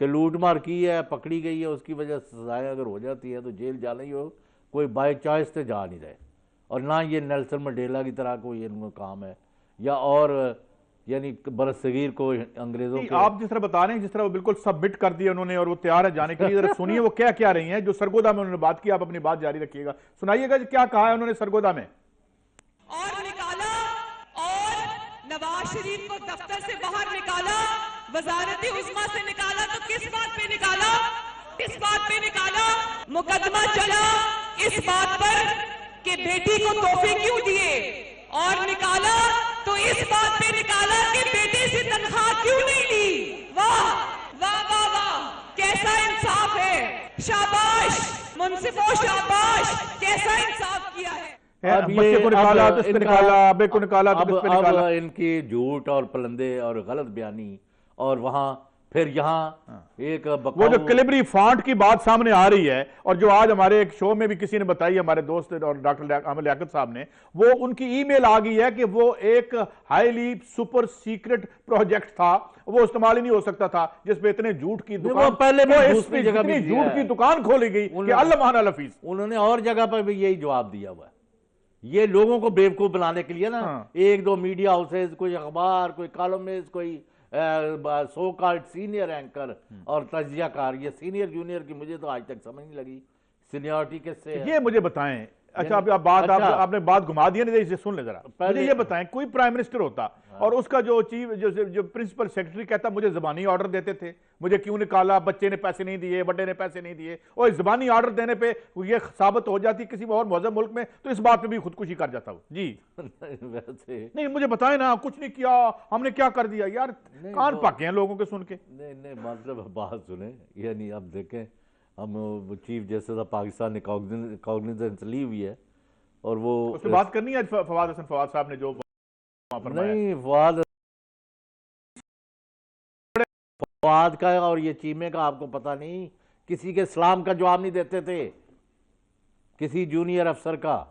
کہ لوٹ مار کی ہے, پکڑی گئی ہے, اس کی وجہ سے سزائیں اگر ہو جاتی ہیں تو جیل جانا ہی ہو, کوئی بائی چوائس سے جا نہیں رہے. اور نہ یہ نیلسن منڈیلا کی طرح کوئی ان کا کام ہے یا اور یعنی برصغیر کو انگریزوں کے. آپ جس طرح بتا رہے ہیں جس طرح وہ بالکل سبمٹ کر دیا انہوں نے اور وہ تیار ہے جانے کے لیے, ذرا سنیے وہ کیا کیا رہی ہیں جو سرگودا میں انہوں نے بات کی. آپ اپنی بات جاری رکھیے گا, سنائیے گا کیا کہا ہے انہوں نے سرگودا میں. اور نکالا اور نواز شریف کو دفتر سے باہر نکالا, وزارت عظمیٰ سے نکالا, تو کس بات پہ نکالا؟ اس بات پہ نکالا مقدمہ چلا اس بات پر کہ بیٹی کو تحفے کیوں دیے, اور نکالا تو اس بات پہ نکالا کہ بیٹے سے تنخواہ کیوں نہیں لی. واہ واہ واہ واہ, کیسا انصاف ہے, شاباش منصفوں, شاباش, کیسا انصاف کیا ہے. بچے کو نکالا تو اس پہ نکالا, ابے کو نکالا تو اس پہ نکالا. اب ان کی جھوٹ اور پلندے اور غلط بیانی, اور وہاں پھر یہاں ایک وہ جو کلیبری فانٹ کی بات سامنے آ رہی ہے, اور جو آج ہمارے ایک شو میں بھی کسی نے بتائی, ہمارے دوست اور ڈاکٹر احمد لیاقت صاحب نے, وہ ان کی ای میل آ گئی ہے کہ وہ ایک ہائیلی سپر سیکرٹ پروجیکٹ تھا, وہ استعمال ہی نہیں ہو سکتا تھا, جس پہ اتنے جھوٹ کی دکان, پہلے بھی دوسری جگہ بھی جھوٹ کی دکان کھولی گئی کہ اللہ مانا لفیظ. انہوں نے اور جگہ پر بھی یہی جواب دیا ہوا ہے. یہ لوگوں کو بیوقوف بنانے کے لیے نا, ایک دو میڈیا ہاؤسز, کوئی اخبار, کوئی کالمنسٹ, کوئی سو کالڈ سینئر اینکر اور تجزیہ کار, یہ سینئر جونیئر کی مجھے تو آج تک سمجھ نہیں لگی سینیورٹی کس سے. یہ مجھے بتائیں, اچھا آپ نے بات گھما دیا نہیں, اسے سن لیں ذرا. مجھے یہ بتائیں, کوئی پرائم منسٹر ہوتا اور اس کا جو چیف جو پرنسپل سیکرٹری کہتا مجھے زبانی آرڈر دیتے تھے, مجھے کیوں نکالا, بچے نے پیسے نہیں دیے, بڑے نے پیسے نہیں دیے, اور زبانی آرڈر دینے پہ یہ ثابت ہو جاتی کسی اور معظم ملک میں, تو اس بات پہ بھی خودکشی کر جاتا ہو. جی نہیں مجھے بتائیں نا, کچھ نہیں کیا, ہم نے کیا کر دیا یار, کان پاکے ہیں لوگوں کے سن کے. نہیں مطلب بات سنیں, یعنی اب دیکھیں ہم چیف جسٹس آف پاکستان نے کاگنیزنس لی ہوئی ہے, اور وہ اس پہ بات کرنی ہے فواد حسن فواد صاحب نے جو نہیں, فواد کا اور یہ چیمے کا آپ کو پتہ نہیں, کسی کے سلام کا جواب نہیں دیتے تھے, کسی جونیئر افسر کا,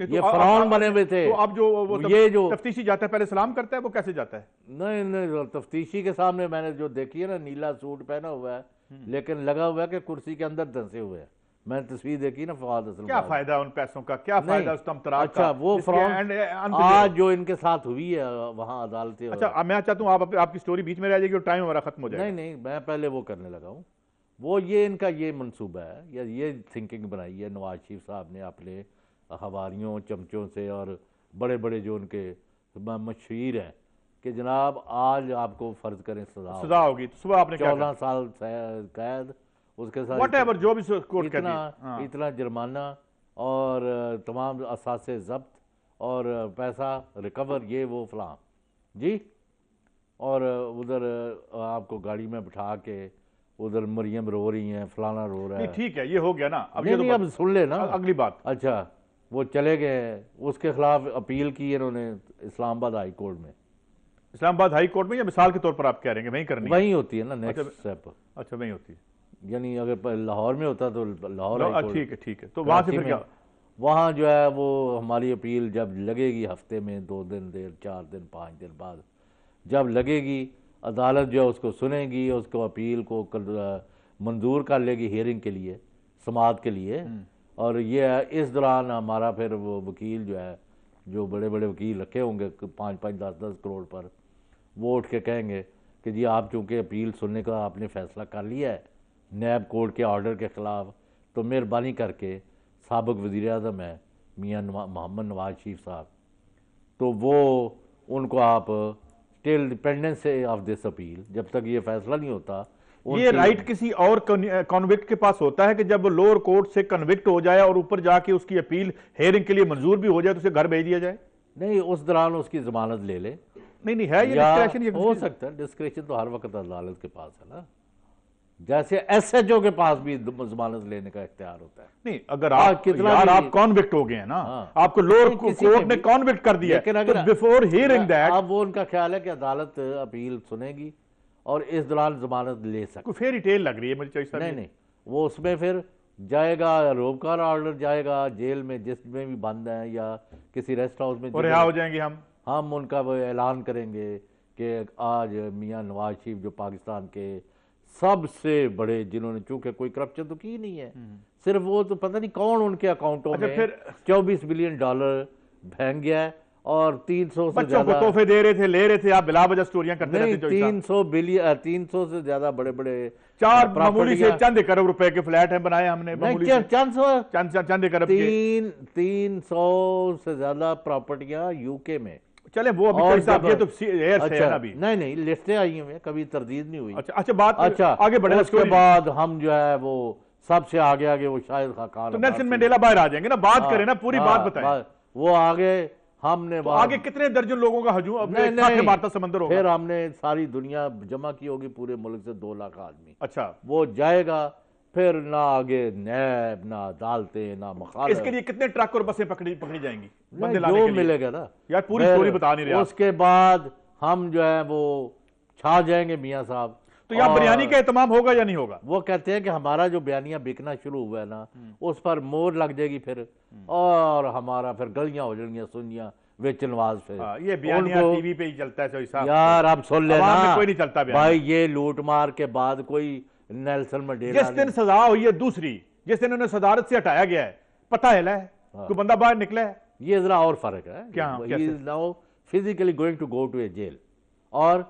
یہ فرعون بنے ہوئے تھے. تو اب جو تفتیشی جاتا ہے پہلے سلام کرتا ہے, وہ کیسے جاتا ہے؟ نہیں, تفتیشی کے سامنے میں نے جو دیکھی ہے نا, نیلا سوٹ پہنا ہوا ہے لیکن لگا ہوا ہے کہ کرسی کے اندر دھنسے ہوئے ہیں. میں نے تصویر دیکھی نا فواد حسن. کیا فائدہ ان پیسوں کا, کیا فائدہ اس تمطراق کا؟ اچھا وہ فرعون آج جو ان کے ساتھ ہوئی ہے وہاں عدالتیں. اچھا میں چاہتا ہوں آپ کی سٹوری بیچ میں رہ جائے گی اور ٹائم ہمارا ختم ہو جائے. نہیں میں پہلے وہ کرنے لگا ہوں. وہ یہ ان کا یہ منصوبہ ہے یا یہ تھنکنگ بنائی ہے نواز شریف صاحب نے اپنے ہواریوں, چمچوں سے, اور بڑے بڑے جو ان کے مشیر ہیں کہ جناب آج آپ کو فرض کریں سزا ہوگی, تو صبح آپ نے 14 سال قید, اس کے ساتھ جو بھی کورٹ کہتی ہے اتنا جرمانہ اور تمام اثاثے ضبط اور پیسہ ریکور, یہ وہ فلاں جی. اور ادھر آپ کو گاڑی میں بٹھا کے ادھر مریم رو رہی ہیں, فلانا رو رہا ہے. ٹھیک ہے, یہ ہو گیا نا. اب سن لے نا اگلی بات. اچھا وہ چلے گئے, اس کے خلاف اپیل کی انہوں نے اسلام آباد ہائی کورٹ میں. اسلام آباد ہائی کورٹ میں یا مثال کے طور پر آپ کہہ رہے ہیں وہیں کرنی وہیں ہوتی ہے نا نیکسٹ اسٹیپ؟ اچھا وہیں ہوتی ہے, یعنی اگر لاہور میں ہوتا تو لاہور. ٹھیک ہے, تو وہاں سے پھر کیا؟ وہاں جو ہے وہ ہماری اپیل جب لگے گی ہفتے میں 2 دن 4 دن 5 دن بعد جب لگے گی, عدالت جو ہے اس کو سنے گی, اس کو اپیل کو منظور کر لے گی ہیئرنگ کے لیے, سماعت کے لیے. اور یہ اس دوران ہمارا پھر وہ وکیل جو ہے, جو بڑے بڑے وکیل رکھے ہوں گے 5-5 10-10 کروڑ پر, وہ اٹھ کے کہیں گے کہ جی آپ چونکہ اپیل سننے کا آپ نے فیصلہ کر لیا ہے نیب کورٹ کے آرڈر کے خلاف, تو مہربانی کر کے سابق وزیر اعظم ہے میاں محمد نواز شریف صاحب, تو وہ ان کو آپ ٹل ڈپینڈنس آف دس اپیل, جب تک یہ فیصلہ نہیں ہوتا. یہ رائٹ کسی اور کنوکٹ کے پاس ہوتا ہے کہ جب وہ لوور کورٹ سے کنوکٹ ہو جائے اور اوپر جا کے اس کی اپیل ہیئرنگ کے لیے منظور بھی ہو جائے تو اسے گھر بھیج دیا جائے؟ نہیں, اس دوران اس کی ضمانت لے لے. نہیں ہے یہ ڈسکریشن, ہو سکتا ہے ڈسکریشن تو ہر وقت عدالت کے پاس ہے نا, جیسے ایس ایچ او کے پاس بھی ضمانت لینے کا اختیار ہوتا ہے. نہیں اگر آپ کنوکٹ ہو گئے ہیں نا, آپ کو لوور کورٹ نے کنوکٹ کر دیا ہے, بیفور ہیئرنگ دیٹ اب وہ ان کا خیال ہے کہ عدالت اپیل سنے گی اور اس دوران ضمانت لے سکتے. کوئی فیری ٹیل لگ رہی ہے مجھے چوہی صاحب. نہیں وہ اس میں پھر جائے گا, روبکار آرڈر جائے گا جیل میں جس میں بھی بند ہیں یا کسی ریسٹ ہاؤس میں, رہا ہو جائیں گے ہم ان کا وہ اعلان کریں گے کہ آج میاں نواز شریف جو پاکستان کے سب سے بڑے، جنہوں نے چونکہ کوئی کرپشن تو کی نہیں ہے، صرف وہ تو پتہ نہیں کون ان کے اکاؤنٹوں میں 24 بلین ڈالر بھینگ گیا ہے، اور 300 سے بچوں کو زیادہ تحفے دے رہے تھے، لے رہے تھے، آپ بلا وجہ سٹوریاں کرتے رہتے جو 300 سے زیادہ بڑے بڑے 4 معمولی سے چند کروڑ روپے کے فلیٹ ہیں بنائے ہم نے، معمولی سے چند ارب کے 300 سے زیادہ پراپرٹیاں یو کے میں. چلیں وہ ابھی صاحب یہ تو ایئر سے ہے نا ابھی. نہیں لسٹیں آئی ہیں، کبھی تردید نہیں ہوئی. اچھا بات آگے بڑھے. اس کے بعد ہم جو ہے وہ سب سے آگے وہ شاہد خاقان، تو نیلسن منڈیلا باہر آ جائیں گے نا، بات کریں نا، پوری بات بتائیں. وہ آگے ہم نے آگے کتنے درجن لوگوں کا ہجوم مارتا سمندر ہوگا. پھر ہم نے ساری دنیا جمع کی ہوگی، پورے ملک سے 2 لاکھ آدمی. اچھا وہ جائے گا، پھر نہ آگے نیب، نہ عدالتیں، نہ مخالف. اس کے لیے کتنے ٹرک اور بسیں پکڑی جائیں گی بندے لانے جو کے لیے؟ ملے گا نا یار پوری سٹوری بتا نہیں رہے. اس کے بعد ہم جو ہے وہ چھا جائیں گے میاں صاحب. تو یہاں بریانی کا اہتمام ہوگا یا نہیں ہوگا؟ وہ کہتے ہیں کہ ہمارا جو بیانیہ بکنا شروع ہوا ہے نا، اس پر مور لگ جائے گی پھر، اور ہمارا پھر گلیاں ہو جائیں گی سنیاں وچ نواز. پھر یہ بیانیہ ٹی وی پہ ہی چلتا ہے صاحب. یار اب سن لینا کوئی نہیں چلتا بھائی، یہ لوٹ مار کے بعد کوئی نیلسن منڈیلا جس دن سزا ہوئی ہے دوسری، جس دن انہیں صدارت سے ہٹایا گیا ہے، پتہ ہے کوئی بندہ باہر نکلا ہے؟ یہ ذرا اور فرق ہے. کیا He is now physically going to go to a jail. اور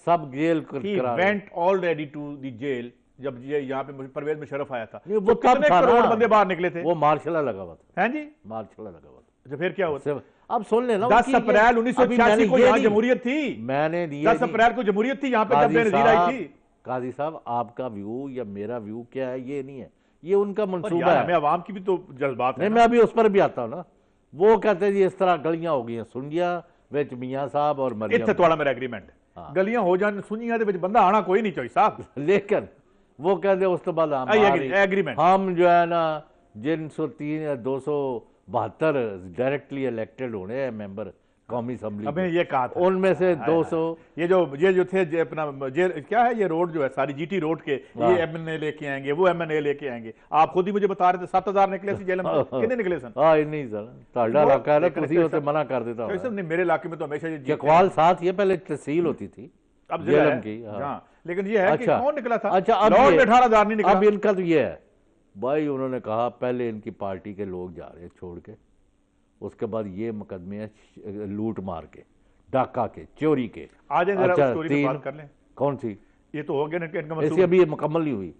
سب jail He went already to the jail. جب یہاں پہ پرویز مشرف آیا تھا وہ کتنے کروڑ بندے باہر نکلے تھے؟ وہ مارشلہ لگا ہوا تھا. ہیں جی مارشلہ لگا ہوا تھا. اچھا پھر کیا ہوا؟ اب سن لینا 10 اپریل 1986 کو یہاں جمہوریت تھی. میں نے 10 اپریل کو جمہوریت تھی یہاں پہ جب بے نظیر آئی تھی. قاضی صاحب آپ کا ویو یا میرا ویو کیا ہے یہ نہیں ہے، یہ ان کا منصوبہ ہے. ہمیں عوام کی بھی تو جذبات ہیں. میں ابھی اس پر بھی آتا ہوں نا. وہ کہتے ہیں جی اس طرح گلیاں ہو گئی ہیں سنجیاں وچ میاں صاحب اور مریم. اتنے تھوڑا میرا ایگریمنٹ گلیاں ہو جان سنجیاں دے وچ بندہ آنا کوئی نہیں چاہیے صاحب. لیکن وہ کہتے ہیں اس تو بعد ہم جو ہے نا جن 272 ڈائریکٹلی الیکٹڈ ہونے ہیں ممبر قومی اسمبلی، ہمیں یہ کہا تھا ان میں سے 200 یہ جو تھے اپنا کیا ہے یہ روڈ جو ہے ساری جی ٹی روڈ کے یہ ایم این اے لے کے آئیں گے، وہ ایم این اے لے کے آئیں گے. آپ خود ہی مجھے بتا رہے تھے 7000 نکلے سی جیل میں. کتنے نکلے سن؟ نہیں سر تہاڈا علاقہ ہے نا، تسی اسے منع کر دیتا ہوں. میرے علاقے میں تو ہمیشہ یہ چکوال ساتھ یہ پہلے تحصیل ہوتی تھی اب جیلم کی. ہاں لیکن یہ ہے کہ کون نکلا تھا؟ اچھا لاہور میں 18000 نہیں نکلا. اب ان کا تو یہ ہے بھائی، انہوں نے کہا پہلے ان کی پارٹی کے لوگ جا رہے ہیں چھوڑ کے، اس کے بعد یہ مقدمے ہیں لوٹ مار کے، ڈاکہ کے، چوری کے. آج ذرا سٹوری پہ بات کر لیں. کون سی؟ یہ تو ہو گیا نا کہ ان کا ایسی ابھی یہ مکمل نہیں ہوئی.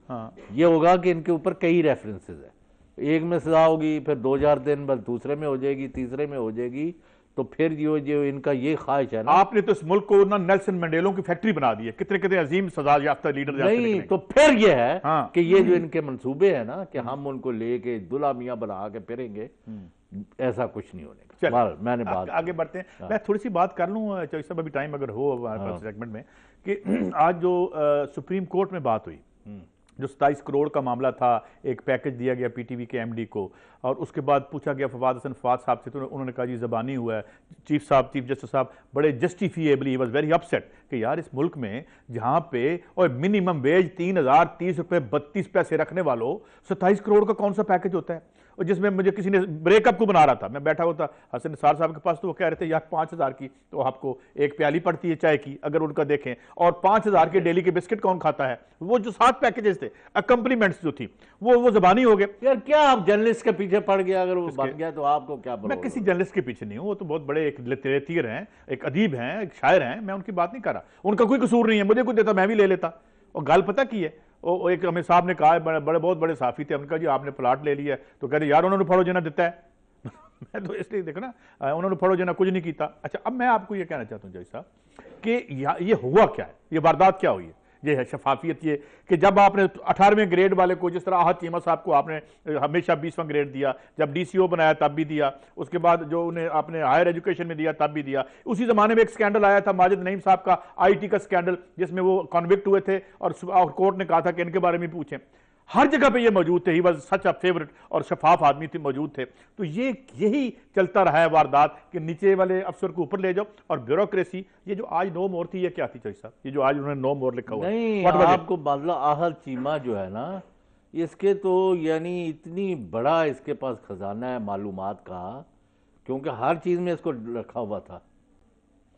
یہ ہوگا کہ ان کے اوپر کئی ریفرنسز ہیں. ایک میں سزا ہوگی، پھر 2000 دن بعد دوسرے میں ہو جائے گی، تیسرے میں ہو جائے گی. تو پھر جو ان کا یہ خواہش ہے نا، آپ نے تو اس ملک کو نیلسن منڈیلوں کی فیکٹری بنا دی ہے. کتنے عظیم سزا یافتہ لیڈر نہیں. تو پھر یہ ہے کہ یہ جو ان کے منصوبے ہیں نا کہ ہم ان کو لے کے دلہا میاں بنا کے پھریں گے، ایسا کچھ نہیں ہونے کا. میں نے بات آگے بڑھتے ہیں. میں تھوڑی سی بات کر لوں چوہی صاحب، ابھی ٹائم اگر ہو سیگمنٹ میں، کہ آج جو سپریم کورٹ میں بات ہوئی، جو 27 کروڑ کا معاملہ تھا، ایک پیکج دیا گیا پی ٹی وی کے ایم ڈی کو، اور اس کے بعد پوچھا گیا فواد حسن فواد صاحب سے، تو انہوں نے کہا جی زبانی ہوا ہے. چیف جسٹس صاحب بڑے جسٹیفیبلی واز ویری اپسیٹ کہ یار اس ملک میں جہاں پہ اور منیمم ویج 3030 روپے 32 پیسے رکھنے والوں 27 کروڑ کا کون سا پیکج ہوتا ہے؟ اور جس میں مجھے کسی نے بریک اپ کو بنا رہا تھا، میں بیٹھا ہوا تھا حسن نثار صاحب کے پاس، تو وہ کہہ رہے تھے یار 5000 کی تو آپ کو ایک پیالی پڑتی ہے چائے کی اگر ان کا دیکھیں، اور 5000 کے ڈیلی کے بسکٹ کون کھاتا ہے؟ وہ جو 7 پیکجز تھے اکمپلیمنٹس جو تھی وہ زبانی ہو گئے. یار کیا آپ جرنلسٹ کے پیچھے پڑ گیا؟ اگر وہ بن گیا تو آپ کو کیا بولو؟ میں کسی جرنلسٹ کے پیچھے نہیں ہوں، وہ تو بہت بڑے ایک لٹریچر ہیں، ایک ادیب ہیں، ایک شاعر ہیں. میں ان کی بات نہیں کر رہا، ان کا کوئی قصور نہیں ہے. مجھے کوئی دیتا میں بھی لے لیتا. اور گل پتہ کی ہے، وہ ایک ہمیں صاحب نے کہا ہے، بہت بڑے صحافی تھے، ہم نے کہا جی آپ نے پلاٹ لے لیا ہے، تو کہہ رہے یار انہوں نے پھڑو جنا دیتا ہے. میں تو اس لیے دیکھنا انہوں نے پھڑو جنا کچھ نہیں کیتا. اچھا اب میں آپ کو یہ کہنا چاہتا ہوں جی صاحب کہ یہ ہوا کیا ہے، یہ واردات کیا ہوئی ہے، یہ ہے شفافیت. یہ کہ جب آپ نے 18ویں گریڈ والے کو، جس طرح احد چیمہ صاحب کو آپ نے ہمیشہ 20واں گریڈ دیا، جب ڈی سی او بنایا تب بھی دیا، اس کے بعد جو انہیں آپ نے ہائر ایجوکیشن میں دیا تب بھی دیا. اسی زمانے میں ایک سکینڈل آیا تھا ماجد نعیم صاحب کا، آئی ٹی کا سکینڈل، جس میں وہ کنوکٹ ہوئے تھے اور کورٹ نے کہا تھا کہ ان کے بارے میں پوچھیں. ہر جگہ پہ یہ موجود تھے. He was such a favourite اور شفاف آدمی تھے، موجود تھے. تو یہی چلتا رہا ہے واردات کہ نیچے والے افسر کو اوپر لے جاؤ. اور بیوروکریسی، یہ جو آج نو مور تھی، یہ کیا تھی چوہی صاحب؟ یہ جو آج انہوں نے نو مور لکھا ہوا نہیں، آپ کو بدلہ احد چیمہ جو ہے نا، اس کے تو یعنی اتنی بڑا اس کے پاس خزانہ ہے معلومات کا، کیونکہ ہر چیز میں اس کو رکھا ہوا تھا.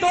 2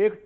1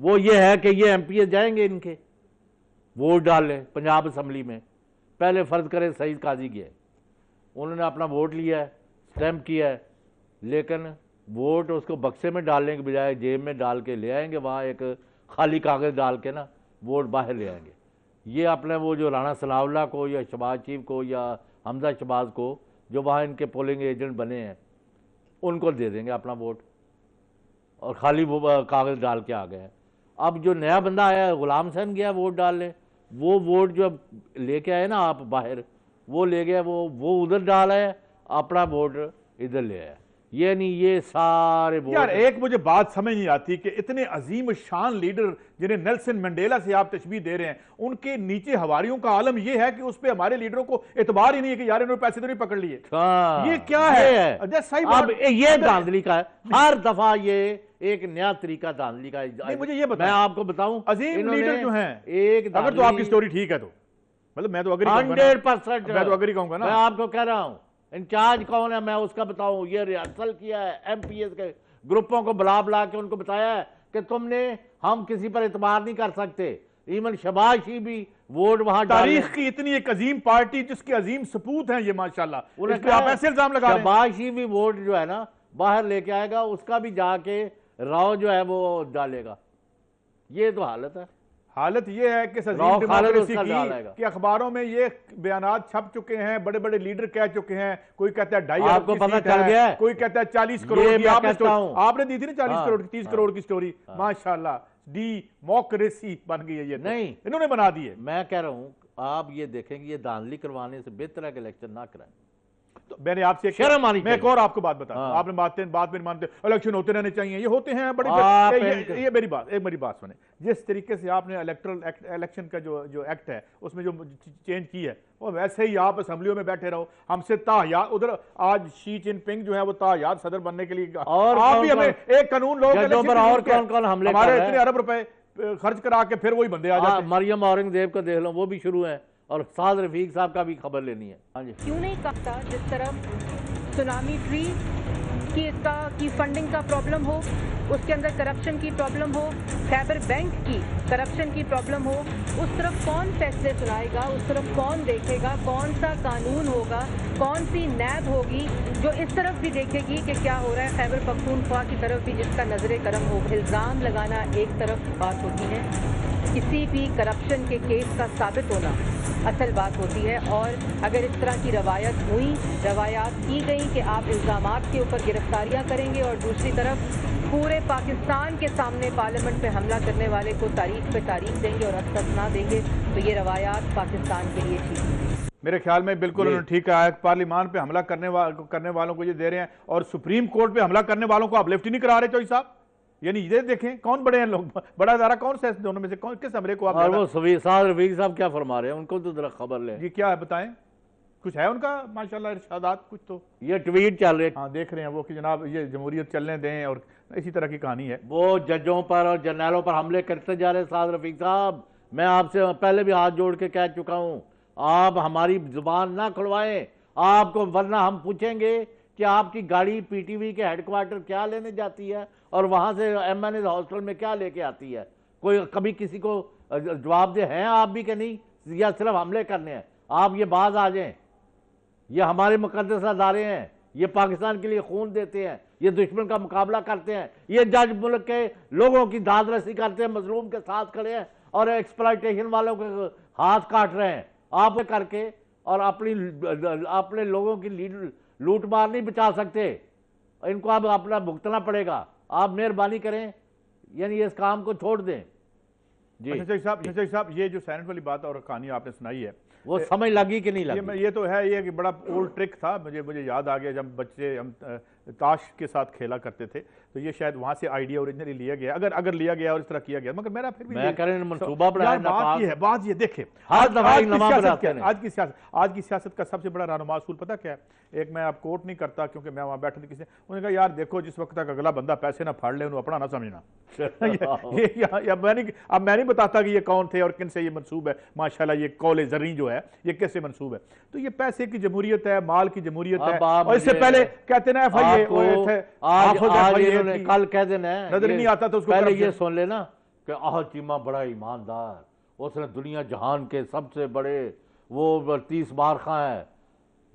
وہ یہ ہے کہ یہ ایم پی اے جائیں گے ان کے ووٹ ڈالیں پنجاب اسمبلی میں. پہلے فرض کریں سعید قاضی گئے, انہوں نے اپنا ووٹ لیا ہے, اسٹیمپ کیا ہے, لیکن ووٹ اس کو بکسے میں ڈالنے کے بجائے جیب میں ڈال کے لے آئیں گے, وہاں ایک خالی کاغذ ڈال کے نا ووٹ باہر لے آئیں گے. یہ اپنے وہ جو رانا ثناء اللہ کو یا شہباز شریف کو یا حمزہ شہباز کو جو وہاں ان کے پولنگ ایجنٹ بنے ہیں ان کو دے دیں گے اپنا ووٹ, اور خالی وہ کاغذ ڈال کے آ گئے ہیں. اب جو نیا بندہ آیا ہے غلام حسین گیا ووٹ ڈالنے, وہ ووٹ جو لے کے آئے نا آپ باہر, وہ لے گیا وہ ادھر ڈالا ہے, اپنا ووٹ ادھر لے آیا. یہ نہیں, یہ سارے ووٹ. یار ایک مجھے بات سمجھ نہیں آتی کہ اتنے عظیم شان لیڈر جنہیں نیلسن منڈیلا سے آپ تشبیہ دے رہے ہیں, ان کے نیچے حواریوں کا عالم یہ ہے کہ اس پہ ہمارے لیڈروں کو اعتبار ہی نہیں ہے کہ یار انہوں نے پیسے تو نہیں پکڑ لیے. یہ کیا ہے؟ اب یہ دھاندلی کا ہے, ہر دفعہ یہ ایک نیا طریقہ دھاندلی کا. مجھے یہ بتائیں, میں آپ کو بتاؤں عظیم لیڈر جو ہیں, ایک اگر تو آپ کی سٹوری ٹھیک ہے تو مطلب میں تو اگری کہوں گا, 100% میں تو اگری کہوں گا نا. میں آپ کو کہہ رہا ہوں انچارج کون ہے میں اس کا بتاؤں. یہ ریہرسل کیا ہے ایم پی ایس کے گروپوں کو بلا کے ان کو بتایا ہے کہ تم نے, ہم کسی پر اعتبار نہیں کر سکتے. ایون شہباز شریف بھی ووٹ وہاں تاریخ کی اتنی ایک عظیم پارٹی جس کے عظیم سپوت ہیں یہ ماشاءاللہ, اس پہ آپ ایسے الزام لگا رہے ہیں. شہباز شریف بھی ووٹ جو ہے نا باہر لے کے آئے گا, اس کا بھی جا کے راؤ جو ہے وہ ڈالے گا. یہ تو حالت ہے. حالت یہ ہے کہ عظیم ڈیموکریسی کی کہ اخباروں میں یہ بیانات چھپ چکے ہیں, بڑے بڑے لیڈر کہہ چکے ہیں. کوئی کہتا ہے 2.5 ارب کی سیٹ ہے, کوئی کہتا ہے 40 کروڑ کی. آپ نے دی تھی نا 40 کروڑ 30 کروڑ کی سٹوری, ماشاءاللہ ڈیموکریسی بن گئی ہے. یہ نہیں, انہوں نے بنا دی ہے. میں کہہ رہا ہوں آپ یہ دیکھیں کہ یہ دھاندلی کروانے سے بہتر ہے کہ الیکشن نہ کرائیں. میں نے آپ سے شرم آنی میں ایک اور آپ کو بات بتا دوں, آپ نے بات میں مانتے الیکشن ہوتے رہنے چاہیے, یہ ہوتے ہیں بڑی. یہ میری بات سنیں, جس طریقے سے آپ نے الیکشن کا جو ایکٹ ہے اس میں جو چینج کی ہے, وہ ویسے ہی آپ اسمبلیوں میں بیٹھے رہو. ہم سے تاحیات ادھر آج شی جن پنگ جو ہے وہ تاحیات صدر بننے کے لیے, اور آپ بھی ہمیں ایک قانون لوگ اور کون حملے ہمارے اتنے ارب روپے خرچ کرا کے پھر وہی بندے آ جاتے ہیں. مریم اورنگزیب کو دیکھ لو, وہ بھی شروع ہیں, اور سعد رفیق صاحب کا بھی خبر لینی ہے. ہاں جی, کیوں نہیں کہتا جس طرف سونامی ٹری کی فنڈنگ کا پرابلم ہو, اس کے اندر کرپشن کی پرابلم ہو, خیبر بینک کی کرپشن کی پرابلم ہو, اس طرف کون فیصلے سنائے گا, اس طرف کون دیکھے گا, کون سا قانون ہوگا, کون سی نیب ہوگی جو اس طرف بھی دیکھے گی کہ کیا ہو رہا ہے خیبر پختونخوا کی طرف بھی جس کا نظر کرم ہو. الزام لگانا ایک طرف بات ہوتی ہے, کسی بھی کرپشن کے کیس کا ثابت ہونا اصل بات ہوتی ہے. اور اگر اس طرح کی روایات کی گئی کہ آپ الزامات کے اوپر گرفتاریاں کریں گے اور دوسری طرف پورے پاکستان کے سامنے پارلیمنٹ پہ حملہ کرنے والے کو تاریخ پہ تاریخ دیں گے اور استثنا دیں گے, تو یہ روایات پاکستان کے لیے ٹھیک نہیں. میرے خیال میں بالکل انہوں نے ٹھیک کہا ہے. پارلیمان پہ حملہ کرنے والوں کو یہ دے رہے ہیں, اور سپریم کورٹ پہ حملہ کرنے والوں کو آپ لفٹ ہی نہیں کرا رہے چوہدری صاحب. یعنی یہ دیکھیں کون بڑے ہیں لوگ, بڑا ادارہ کون سا ہے دونوں میں سے, کس حملے کو آپ. اور وہ سعد رفیق صاحب کیا فرما رہے ہیں, ان کو تو ذرا خبر لیں. جی کیا ہے بتائیں, کچھ ہے ان کا ماشاءاللہ ارشادات کچھ تو. یہ ٹویٹ چل رہے, ہاں دیکھ رہے ہیں وہ کہ جناب یہ جمہوریت چلنے دیں, اور اسی طرح کی کہانی ہے. وہ ججوں پر اور جرنیلوں پر حملے کرتے جا رہے سعد رفیق صاحب. میں آپ سے پہلے بھی ہاتھ جوڑ کے کہہ چکا ہوں, آپ ہماری زبان نہ کھلوائیں, آپ کو ورنہ ہم پوچھیں گے کہ آپ کی گاڑی پی ٹی وی کے ہیڈ کوارٹر کیا لینے جاتی ہے اور وہاں سے ایم این اے ہاسٹل میں کیا لے کے آتی ہے. کوئی کبھی کسی کو جواب دے ہیں آپ بھی کہ نہیں, یا صرف حملے کرنے ہیں. آپ یہ باز آ جائیں, یہ ہمارے مقدس ادارے ہیں, یہ پاکستان کے لیے خون دیتے ہیں, یہ دشمن کا مقابلہ کرتے ہیں, یہ جج ملک کے لوگوں کی داد رسی کرتے ہیں, مظلوم کے ساتھ کھڑے ہیں اور ایکسپلائٹیشن والوں کے ہاتھ کاٹ رہے ہیں. آپ کر کے اور اپنے لوگوں کی لوٹ مار نہیں بچا سکتے, ان کو اب اپنا بھگتنا پڑے گا. آپ مہربانی کریں, یعنی اس کام کو چھوڑ دیں. جی شہزاد صاحب, یہ جو سینٹ والی بات اور کہانی آپ نے سنائی ہے, وہ سمجھ لگی کہ نہیں لگی؟ یہ تو ہے, یہ کہ بڑا اولڈ ٹرک تھا. مجھے یاد آ گیا جب بچے ہم تاش کے ساتھ کھیلا کرتے تھے, تو یہ شاید وہاں سے آئیڈیا اوریجنلی لیا گیا, اگر لیا گیا اور اس طرح کیا گیا. مگر میرا پھر بھی میں کہہ رہا ہوں منصوبہ بنایا. بات یہ دیکھیں, آج کی سیاست کا سب سے بڑا رہنما اصول پتہ کیا ہے؟ ایک میں آپ کوٹ نہیں کرتا کیونکہ میں وہاں بیٹھا تھا, کسی نے انہوں نے کہا یار دیکھو جس وقت تک اگلا بندہ پیسے نہ پھاڑ لے انہوں اپنا نہ سمجھنا. اب میں نہیں بتاتا کہ یہ کون تھے اور کن سے یہ منسوب ہے. ماشاءاللہ یہ قول زرعی جو ہے یہ کیسے منسوب ہے؟ تو یہ پیسے کی جمہوریت ہے, مال کی جمہوریت ہے. اور اس سے پہلے کہتے نا کل کہہ دینا نظر نہیں آتا تو اس کو پہلے یہ سن لینا کہ چیمہ بڑا ایماندار، اس نے دنیا جہان کے سب سے بڑے وہ 30 بار خاں ہے.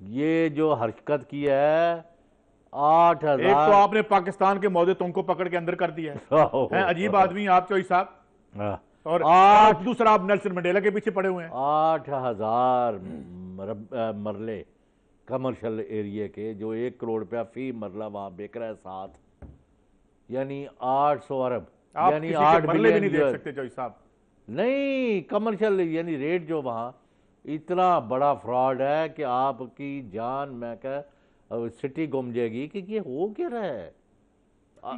یہ جو حرکت کی ہے 8,000. ایک تو آپ نے پاکستان کے مودے تم کو پکڑ کے اندر کر دیا ہے. عجیب آدمی ہیں آپ چوئی صاحب. اور دوسرا آپ نیلسن منڈیلا کے پیچھے پڑے ہوئے ہیں. 8,000 مرلے کمرشل ایریے کے جو 1 کروڑ روپیہ فی مرلہ وہاں بیک رہا ہے 7، یعنی 800 ارب، آپ یعنی کسی کے 8 مرلے بھی نہیں بلین. دیکھ سکتے چوئی صاحب. نہیں کمرشل یعنی ریٹ جو وہاں اتنا بڑا فراڈ ہے کہ آپ کی جان میں کہ سٹی گم جائے گی کہ یہ ہو کیا رہا ہے.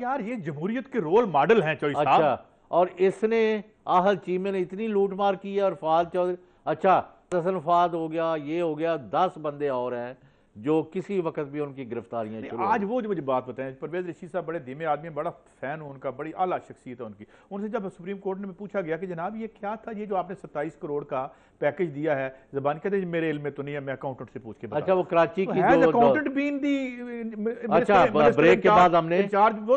یار یہ جمہوریت کے رول ماڈل ہیں چوئی صاحب. اچھا، اور اس نے آہل چیمے نے اتنی لوٹ مار کی ہے، اور فعال چودھری، اچھا حسن فہد ہو گیا، یہ ہو گیا، 10 بندے اور ہیں جو کسی وقت بھی ان کی گرفتاریاں شروع آج وہ جو مجھے بات بتائیں، پرویز رشید صاحب بڑے دھیمے آدمی ہیں، بڑا فین ہوں ان کا، بڑی اعلیٰ شخصیت ہے ان کی. ان سے جب سپریم کورٹ نے پوچھا گیا کہ جناب یہ کیا تھا یہ جو آپ نے 27 کروڑ کا پیکج دیا ہے زبان، کہتے ہیں میرے علم میں تو نہیں ہے، میں اکاؤنٹنٹ سے پوچھ کے بتا. اچھا وہ کراچی کی اکاؤنٹنٹ بین دی. اچھا بریک کے بعد ہم نے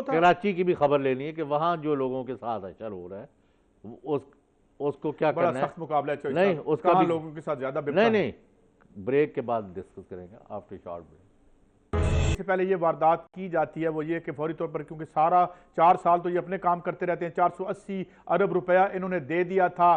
کراچی کی بھی خبر لینی ہے کہ وہاں جو لوگوں کے ساتھ اشر ہو رہا ہے اس کو کیا کرنا ہے. بڑا سخت مقابلہ ہے. نہیں اس کا بھی لوگوں کے ساتھ زیادہ نہیں بریک کے بعد ڈسکس کریں گے آفٹر شارٹ بریک. اس سے پہلے یہ واردات کی جاتی ہے وہ یہ کہ فوری طور پر، کیونکہ سارا 4 سال تو یہ اپنے کام کرتے رہتے ہیں، 480 ارب روپیہ انہوں نے دے دیا تھا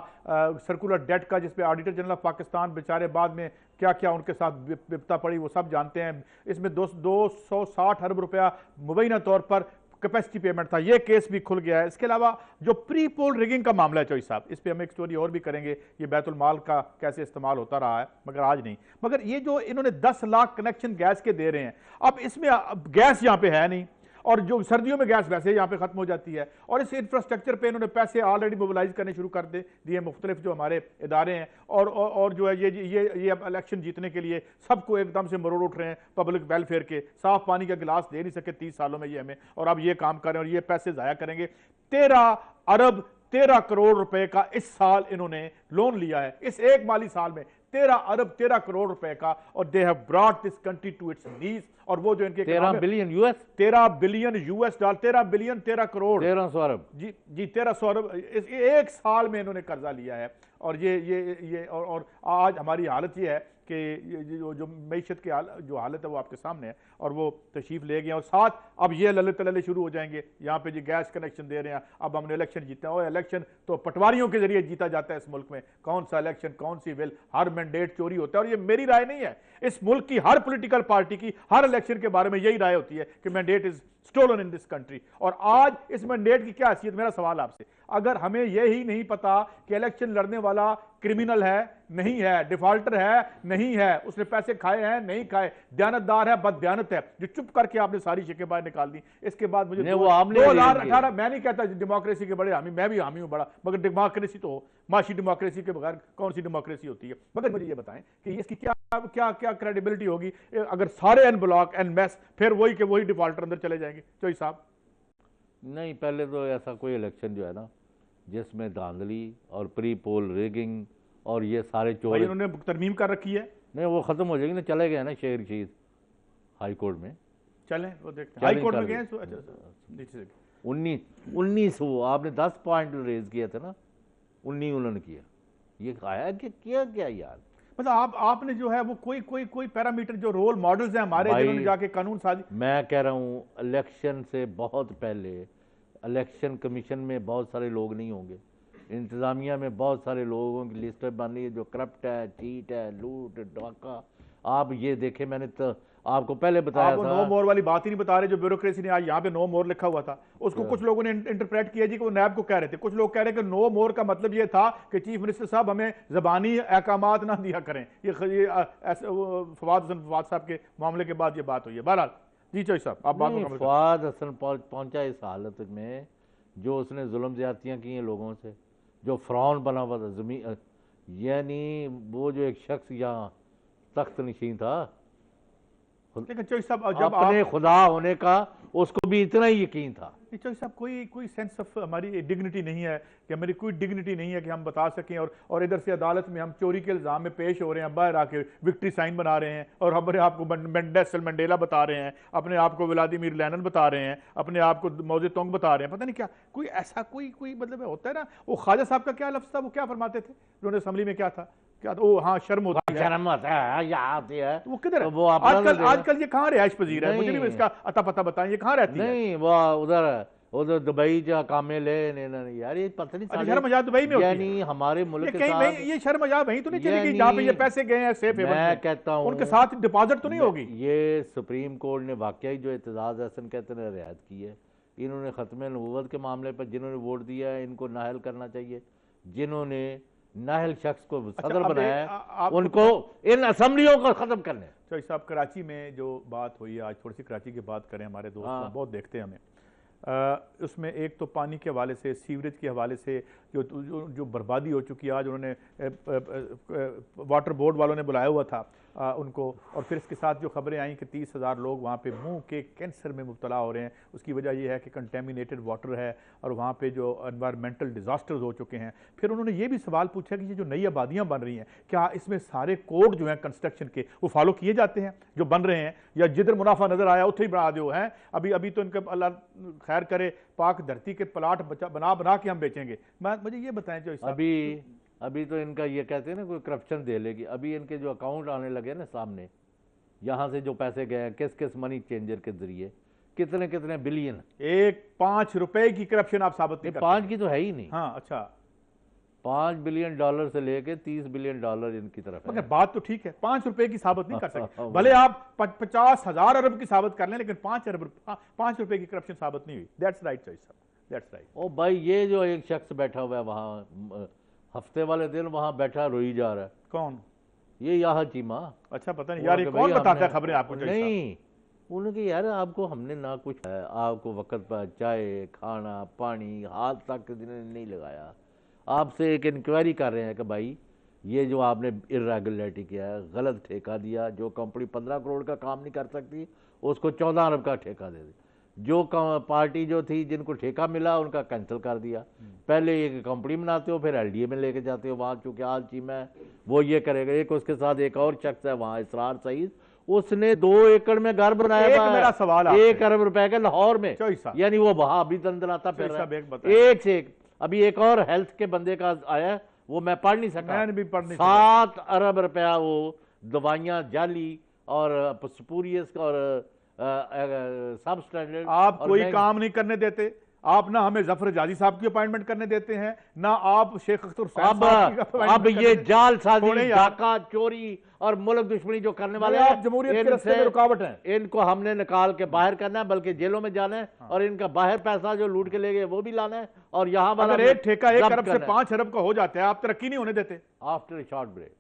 سرکولر ڈیٹ کا، جس پہ آڈیٹر جنرل آف پاکستان بیچارے بعد میں کیا کیا ان کے ساتھ بپتا پڑی وہ سب جانتے ہیں. اس میں 260 ارب روپیہ مبینہ طور پر کیپیسٹی پیمنٹ تھا. یہ کیس بھی کھل گیا ہے. اس کے علاوہ جو پری پول ریگنگ کا معاملہ ہے چوئی صاحب، اس پہ ہم ایک سٹوری اور بھی کریں گے، یہ بیت المال کا کیسے استعمال ہوتا رہا ہے، مگر آج نہیں. مگر یہ جو انہوں نے 10 لاکھ کنیکشن گیس کے دے رہے ہیں، اب اس میں گیس یہاں پہ ہے نہیں، اور جو سردیوں میں گیس ویسے یہاں پہ ختم ہو جاتی ہے، اور اس انفراسٹرکچر پہ انہوں نے پیسے آلریڈی موبلائز کرنے شروع کر دیے مختلف جو ہمارے ادارے ہیں، اور جو ہے یہ اب الیکشن جیتنے کے لیے سب کو ایک دم سے مروڑ اٹھ رہے ہیں پبلک ویلفیئر کے. صاف پانی کا گلاس دے نہیں سکے 30 سالوں میں یہ ہمیں، اور اب یہ کام کریں اور یہ پیسے ضائع کریں گے. 13 کروڑ روپے کا اس سال انہوں نے لون لیا ہے، اس ایک مالی سال میں 13 کروڑ روپے کا، اور they have brought this country to its knees. اور وہ جو ان کے 13 billion US 13 billion US dollar, 13 billion 13 crore 1300 ارب جی 1300 ارب ایک سال میں انہوں نے قرضہ لیا ہے. اور یہ اور آج ہماری حالت یہ ہے کہ جو معیشت کی جو حالت ہے وہ آپ کے سامنے ہے، اور وہ تشریف لے گئے، اور ساتھ اب یہ للے تللے شروع ہو جائیں گے. یہاں پہ جی گیس کنیکشن دے رہے ہیں، اب ہم نے الیکشن جیتا ہے. اور الیکشن تو پٹواریوں کے ذریعے جیتا جاتا ہے اس ملک میں. کون سا الیکشن، کون سی ول، ہر مینڈیٹ چوری ہوتا ہے. اور یہ میری رائے نہیں ہے، اس ملک کی ہر پولیٹیکل پارٹی کی ہر الیکشن کے بارے میں یہی رائے ہوتی ہے کہ mandate is stolen in this country. اور آج اس مینڈیٹ کی کیا حیثیت، میرا سوال آپ سے، اگر ہمیں یہی نہیں پتا کہ الیکشن لڑنے والا کرمینل ہے نہیں ہے، ڈیفالٹر ہے نہیں ہے، اس نے پیسے کھائے ہیں نہیں کھائے، دیانتدار ہے بد دیانت ہے، جو چپ کر کے آپ نے ساری شکیں باہر نکال دی. اس کے بعد مجھے 2018، میں نہیں کہتا ڈیموکریسی کے بڑے حامی، میں بھی حامی ہوں بڑا، مگر ڈیموکریسی تو ہو، معاشی ڈیموکریسی کے بغیر کون سی ڈیموکریسی ہوتی ہے. مگر مجھے یہ بتائیں کہ اس کی کیا کریڈیبلٹی ہوگی اگر سارے این بلاک این میس پھر وہی کہ وہی ڈیفالٹر اندر چلے جائیں گے چوئی صاحب. نہیں پہلے تو ایسا کوئی الیکشن جو ہے نا جس میں دھاندلی اور پری پول ریگنگ اور یہ سارے چور انہوں نے ترمیم کر رکھی ہے. نہیں وہ ختم ہو جائے گی نا، چلے گئے نا شیخ رشید ہائی کورٹ میں. چلیں وہ دیکھتے ہیں ہائی کورٹ میں گئے. 19 آپ نے 10 پوائنٹ ریز کیا تھا نا، 19 انہوں نے کیا. یہ آیا کہ کیا یار، مطلب آپ نے جو ہے وہ کوئی پیرامیٹر جو رول ماڈلز ہیں ہمارے جنہوں نے جا کے قانون سازی. میں کہہ رہا ہوں الیکشن سے بہت پہلے الیکشن کمیشن میں بہت سارے لوگ نہیں ہوں گے، انتظامیہ میں بہت سارے لوگوں کی لسٹ بن رہی ہے جو کرپٹ ہے، چیٹ ہے، لوٹ ڈاکہ. آپ یہ دیکھیں میں نے تو آپ کو پہلے بتایا تھا. نو مور والی بات ہی نہیں بتا رہے جو بیوروکریسی نے آج یہاں پہ نو مور لکھا ہوا تھا، اس کو کچھ لوگوں نے انٹرپریٹ کیا جی کہ وہ نیب کو کہہ رہے تھے. کچھ لوگ کہہ رہے ہیں کہ نو مور کا مطلب یہ تھا کہ چیف منسٹر صاحب ہمیں زبانی احکامات نہ دیا کریں. یہ فواد حسن صاحب کے معاملے کے بعد یہ بات ہوئی ہے. بہرحال جی چوئی صاحب آپ بات مکمل. فواد حسن پہنچا اس حالت میں جو اس نے ظلم زیادتیاں کی ہیں لوگوں سے، جو فرعون بنا ہوا تھا زمین، یعنی وہ جو ایک شخص یہاں تخت نشین تھا، لیکن چوئی صاحب جب اپنے خدا ہونے کا اس کو بھی اتنا ہی یقین تھا. چوہدری صاحب کوئی سینس آف ہماری ڈگنیٹی نہیں ہے کہ ہماری کوئی ڈگنیٹی نہیں ہے کہ ہم بتا سکیں اور ادھر سے عدالت میں ہم چوری کے الزام میں پیش ہو رہے ہیں, باہر آ کے وکٹری سائن بنا رہے ہیں اور اپنے آپ کو نیلسن منڈیلا بتا رہے ہیں, اپنے آپ کو ولادیمیر لینن بتا رہے ہیں, اپنے آپ کو ماؤ زے تونگ بتا رہے ہیں. پتہ نہیں کیا کوئی ایسا کوئی مطلب ہوتا ہے نا. وہ خواجہ صاحب کا کیا لفظ تھا, وہ کیا فرماتے تھے انہوں نے اسمبلی میں, کیا تھا ہاں شرم ہوتی ہے, شرم ہوتا ہے, یہ آتی ہے. وہ کدھر ہے وہ آج کل یہ کہاں رہائش پذیر ہے؟ مجھے بھی اس کا اتا پتہ بتائیں, یہ کہاں رہتی ہے؟ نہیں وہ ادھر دبئی جا کامے لے یار, یہ پتہ نہیں شرم مجاز دبئی میں ہوتی ہے. یعنی ہمارے ملک کے ساتھ یہ شرم مجاز وہیں تو نہیں چلے گی جہاں پہ یہ پیسے گئے ہیں سیف ہیون میں, میں کہتا ہوں ان کے ساتھ ڈپازٹ تو نہیں ہوگی. یہ سپریم کورٹ نے واقعی جو اعتزاز احسن کہتے ہیں رعایت کی ہے. انہوں نے ختم نبوت کے معاملے پر جنہوں نے ووٹ دیا ہے ان کو نااہل کرنا چاہیے. جنہوں نے نااہل شخص کو صدر بنایا ہے ان کو ان اسمبلیوں کو ختم کرنے. چوہدری صاحب کراچی میں جو بات ہوئی ہے, آج تھوڑی سی کراچی کی بات کریں, ہمارے دوست بہت دیکھتے ہیں ہمیں. اس میں ایک تو پانی کے حوالے سے, سیوریج کے حوالے سے جو بربادی ہو چکی ہے. آج انہوں نے واٹر بورڈ والوں نے بلایا ہوا تھا ان کو, اور پھر اس کے ساتھ جو خبریں آئیں کہ 30,000 لوگ وہاں پہ منہ کے کینسر میں مبتلا ہو رہے ہیں. اس کی وجہ یہ ہے کہ کنٹیمینیٹڈ واٹر ہے اور وہاں پہ جو انوائرمنٹل ڈیزاسٹرز ہو چکے ہیں. پھر انہوں نے یہ بھی سوال پوچھا کہ یہ جو نئی آبادیاں بن رہی ہیں کیا اس میں سارے کوڈ جو ہیں کنسٹرکشن کے وہ فالو کیے جاتے ہیں جو بن رہے ہیں, یا جدھر منافع نظر آیا اتھے ہی بنا دیو ہیں. ابھی تو ان کا اللہ خیر کرے پاک دھرتی کے پلاٹ بنا کے ہم بیچیں گے. مجھے یہ بتائیں جو ابھی تو ان کا یہ کہتے ہیں نا کوئی کرپشن دے لے گی. ابھی ان کے جو اکاؤنٹ آنے لگے نا سامنے, یہاں سے جو پیسے گئے ہیں کس منی چینجر کے ذریعے کتنے بلین, 5 روپے کی کرپشن آپ ثابت نہیں کرتے. 5 کی تو ہے ہی نہیں. ہاں اچھا, $5 بلین سے لے کے $30 بلین ان کی طرف ہے. مگر بات تو ٹھیک ہے, 5 روپے کی ثابت نہیں کر سکتے. بھلے آپ 50,000 ارب کی ثابت کر لیں لیکن 5 روپے کی کرپشن ثابت نہیں ہوئی. دیٹس رائٹ چوہدری صاحب, دیٹس رائٹ. او بھائی, یہ جو ایک شخص بیٹھا ہوا ہے وہاں, ہفتے والے دن وہاں بیٹھا روئی جا رہا ہے. کون؟ یہ یہاں چیمہ. اچھا پتہ نہیں یار, یہ کون بتاتا ہے خبریں آپ کو؟ نہیں, انہوں نے کہ یار آپ کو ہم نے نہ کچھ ہے, آپ کو وقت پر چائے کھانا پانی ہاتھ تک نہیں لگایا. آپ سے ایک انکوائری کر رہے ہیں کہ بھائی یہ جو آپ نے irregularity کیا ہے, غلط ٹھیکہ دیا. جو کمپنی 15 کروڑ کا کام نہیں کر سکتی اس کو 14 ارب کا ٹھیکہ دے دی. جو پارٹی جو تھی جن کو ٹھیکہ ملا ان کا کینسل کر دیا. پہلے ایک کمپنی بناتے ہو پھر LDA میں لے کے جاتے ہو. وہاں چونکہ آج چیمہ ہے وہ یہ کرے گا. ایک اس کے ساتھ ایک اور شخص ہے وہاں, اسرار سعید, اس نے 2 ایکڑ میں گھر بنایا ہوا ہے 1 ارب روپے کے لاہور میں. یعنی وہ وہاں ابھی دندلاتا پھر رہا ہے. ایک سے ایک. ابھی ایک اور ہیلتھ کے بندے کا آیا, وہ میں پڑھ نہیں سکا, 7 ارب روپیہ وہ دوائیاں جعلی اور سپوریس اور سب سٹینڈرڈ. آپ کوئی کام نہیں کرنے دیتے. آپ نہ ہمیں ظفر حجازی صاحب کی اپائنٹمنٹ کرنے دیتے ہیں, نہ آپ شیخ اختر حسین صاحب کی. اب یہ جال سازی, ڈاکہ چوری اور ملک دشمنی جو کرنے والے ہیں, جمہوریت کے راستے میں رکاوٹ ہیں. ان کو ہم نے نکال کے باہر کرنا ہے, بلکہ جیلوں میں جانا ہے, اور ان کا باہر پیسہ جو لوٹ کے لے گئے وہ بھی لانا ہے. اور یہاں اگر ایک ٹھیکہ 1 ارب سے 5 ارب کا ہو جاتا ہے, آپ ترقی نہیں ہونے دیتے. After short break.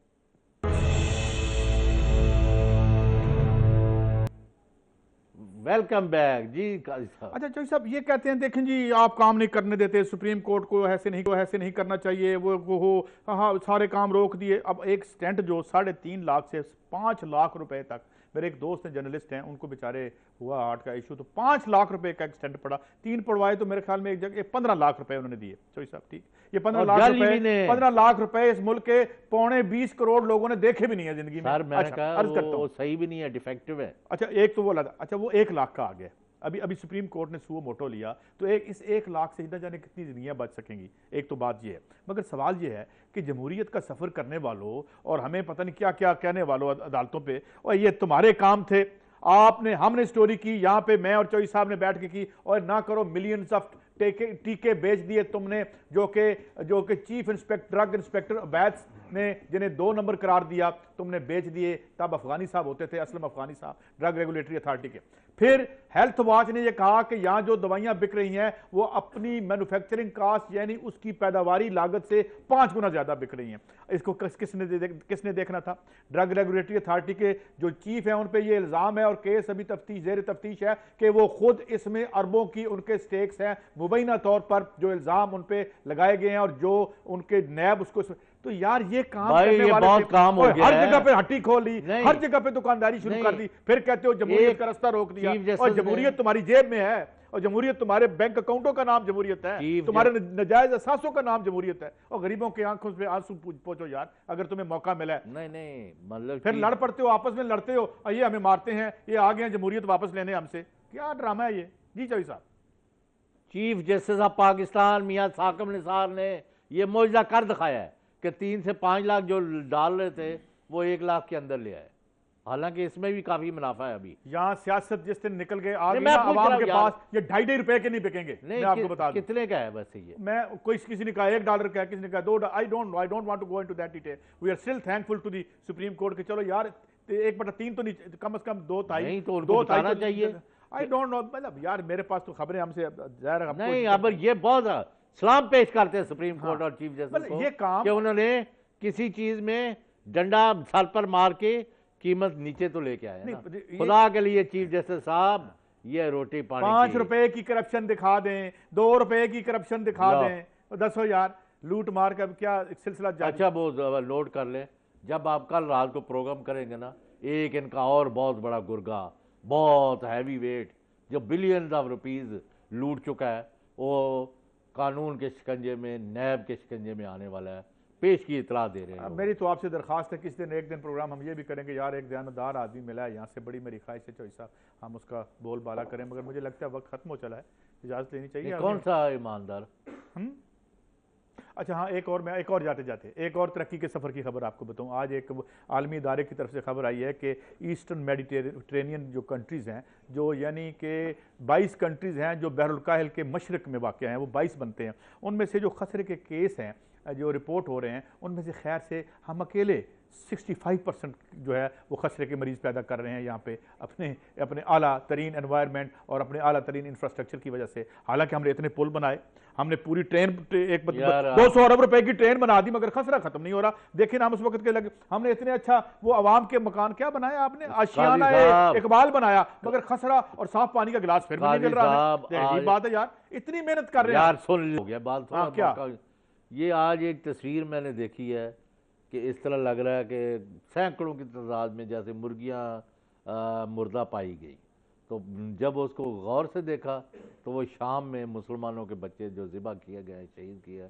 Welcome back ji. اچھا چوہدری صاحب یہ کہتے ہیں دیکھیں جی آپ کام نہیں کرنے دیتے, سپریم کورٹ کو ایسے نہیں کرنا چاہیے, وہ ہاں سارے کام روک دیے. اب ایک سٹینٹ جو 3.5 لاکھ سے 5 لاکھ روپے تک, میرے ایک دوست ہیں جرنلسٹ ہیں, ان کو بیچارے ہوا ہارٹ کا ایشو, تو 5 لاکھ روپے کا ایک سٹینٹ پڑا. 3 پڑوائے تو میرے خیال میں ایک جگہ 15 لاکھ روپے انہوں نے دیے. چوہدری صاحب ٹھیک, یہ 15 لاکھ روپے اس ملک کے 20 کروڑ لوگوں نے دیکھے بھی نہیں ہے زندگی میں. سر میں نے کہا وہ صحیح بھی نہیں ہے, ڈیفیکٹیو ہے. اچھا ایک تو وہ لگا, اچھا وہ 1 لاکھ کا آ گیا. ابھی سپریم کورٹ نے سو موٹو لیا, تو اس 1 لاکھ سے نہ جانے کتنی زندگیاں بچ سکیں گی. ایک تو بات یہ ہے, مگر سوال یہ ہے کہ جمہوریت کا سفر کرنے والوں اور ہمیں پتہ نہیں کیا کیا کہنے والوں عدالتوں پہ, اور یہ تمہارے کام تھے, ہم نے سٹوری کی یہاں پہ, میں اور چوہدری صاحب نے بیٹھ کے کی, اور نہ کرو ملینز آف ٹیکے بیچ دیے تم نے, جو کہ چیف ڈرگ انسپیکٹر عبیدس نے جنہیں 2 نمبر قرار دیا تم نے بیچ دیے. تب افغانی صاحب ہوتے تھے, اسلم افغانی صاحب, ڈرگ ریگولیٹری اتھارٹی کے. پھر ہیلتھ واچ نے یہ کہا کہ یہاں جو دوائیاں بک رہی ہیں وہ اپنی مینوفیکچرنگ کاسٹ یعنی اس کی پیداواری لاگت سے 5 گنا زیادہ بک رہی ہیں. اس کو کس نے دیکھنا تھا؟ ڈرگ ریگولیٹری اتھارٹی کے جو چیف ہیں ان پہ یہ الزام ہے, اور کیس ابھی زیر تفتیش ہے کہ وہ خود اس میں اربوں کی ان کے سٹیکس ہیں مبینہ طور پر, جو الزام ان پہ لگائے گئے ہیں, اور جو ان کے نیب اس کو. تو یار یہ کام بھائی کرنے یہ والے بہت کام ہو گیا ہر ہے۔ جگہ پہ ہٹی کھول لی، نہیں۔ ہر جگہ پہ دکانداری شروع کر دی، پھر کہتے ہو جمہوریت کا راستہ روک دیا، چیف جسٹس اور جمہوریت تمہاری جیب میں ہے، اور جمہوریت تمہارے بینک اکاؤنٹوں کا نام جمہوریت ہے، تمہارے نجائز اثاثوں کا نام جمہوریت ہے، اور غریبوں کی آنکھوں پہ آنسو پوچھو یار اگر تمہیں موقع ملا ہے۔ نہیں مطلب پھر لڑ پڑتے ہو، آپس میں لڑتے ہو، اور یہ ہمیں مارتے ہیں، یہ آ گئے ہیں جمہوریت واپس لینے ہم سے، کیا ڈرامہ ہے یہ؟ جی چوہدری صاحب۔ چیف جسٹس آف پاکستان میاں ثاقب نثار نے یہ معجزہ کر دکھایا ہے کہ 3 سے 5 لاکھ جو ڈال رہے تھے وہ 1 لاکھ کے اندر لے آئے، حالانکہ اس میں بھی کافی منافع ہے ابھی۔ یہاں سیاست جس دن نکل گئے آگے نا عوام کے پاس یہ 2.5 روپے کے نہیں بکیں گے، میں آپ کو بتا دوں۔ کتنے کا ہے ویسے یہ؟ میں کسی نے کہا $1 کا ہے، کسی نے کہا $2۔ I don't want to go into that detail. We are still thankful to the Supreme Court کہ چلو یار 1/3 تو نہیں، کم از کم 2.5۔ نہیں تو ان کو بتانا چاہیے۔ I don't know، مطلب یار میرے پاس تو خبریں ہم سے ظاہر ہے۔ نہیں اب یہ بہت سلام پیش کرتے ہیں سپریم کورٹ اور چیف جسٹس کو یہ کام کہ انہوں نے کسی چیز میں ڈنڈا سر پر مار کے قیمت نیچے تو لے کے آئے نا۔ خدا کے لیے چیف جسٹس صاحب یہ روٹی پانی 5 روپے کی کرپشن دکھا دیں، 2 روپے کی کرپشن دکھا دیں، دسو یار لوٹ مار کا کیا سلسلہ جاری۔ اچھا وہ نوٹ کر لیں، جب آپ کل رات کو پروگرام کریں گے نا، ایک ان کا اور بہت بڑا گرگا، بہت ہیوی ویٹ جو بلینز آف روپیز لوٹ چکا ہے، وہ قانون کے شکنجے میں، نیب کے شکنجے میں آنے والا ہے، پیش کی اطلاع دے رہے ہیں۔ میری تو آپ سے درخواست ہے کہ اس دن ایک دن پروگرام ہم یہ بھی کریں گے، یار ایک دیانتدار آدمی ملا ہے یہاں سے، بڑی میری خواہش ہے چوہدری صاحب ہم اس کا بول بالا کریں، مگر مجھے لگتا ہے وقت ختم ہو چلا ہے، اجازت لینی چاہیے۔ کون سا ایماندار؟ اچھا ہاں، ایک اور جاتے جاتے ایک اور ترقی کے سفر کی خبر آپ کو بتاؤں۔ آج ایک عالمی ادارے کی طرف سے خبر آئی ہے کہ ایسٹرن میڈیٹرینین جو کنٹریز ہیں، جو یعنی کہ 22 کنٹریز ہیں جو بحر الکاہل کے مشرق میں واقع ہیں، وہ 22 بنتے ہیں، ان میں سے جو خطرے کے کیس ہیں جو رپورٹ ہو رہے ہیں، ان میں سے خیر سے ہم اکیلے 65% جو ہے وہ خطرے کے مریض پیدا کر رہے ہیں یہاں پہ اپنے اعلیٰ ترین انوائرمنٹ اور اپنے اعلیٰ ترین انفراسٹرکچر کی وجہ سے۔ حالانکہ ہم نے اتنے پل بنائے، ہم نے پوری ٹرین 200 ارب روپے کی ٹرین بنا دی، مگر خسرہ ختم نہیں ہو رہا۔ دیکھیں ہم اس وقت کے لگے، ہم نے اتنے اچھا وہ عوام کے مکان کیا بنایا آپ نے، آشیانہ اقبال بنایا، مگر خسرہ اور صاف پانی کا گلاس پھر بھی نہیں مل رہا ہے۔ عجیب بات ہے یار، اتنی محنت کر رہے ہیں یار سن ہو گیا بات کیا؟ یہ آج ایک تصویر میں نے دیکھی ہے کہ اس طرح لگ رہا ہے کہ سینکڑوں کی تعداد میں جیسے مرغیاں مردہ پائی گئی، تو جب اس کو غور سے دیکھا تو وہ شام میں مسلمانوں کے بچے جو ذبح کیے گئے، شہید کیے گئے،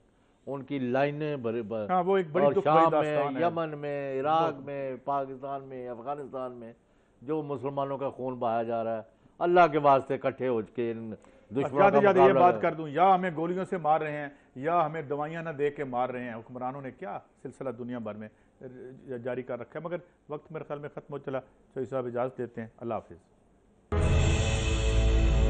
ان کی لائنیں وہ ایک بڑی اور دکھ شام بھری میں، داستان ہے۔ یمن میں، عراق میں، پاکستان میں، افغانستان میں جو مسلمانوں کا خون بہایا جا رہا ہے، اللہ کے واسطے کٹھے ہو کے ان دشمنوں کا یہ بات کر دوں، یا ہمیں گولیوں سے مار رہے ہیں یا ہمیں دوائیاں نہ دے کے مار رہے ہیں، حکمرانوں نے کیا سلسلہ دنیا بھر میں جاری کر رکھا ہے۔ مگر وقت میرے خیال میں ختم ہو چلا، چوہدری صاحب اجازت دیتے ہیں، اللہ حافظ۔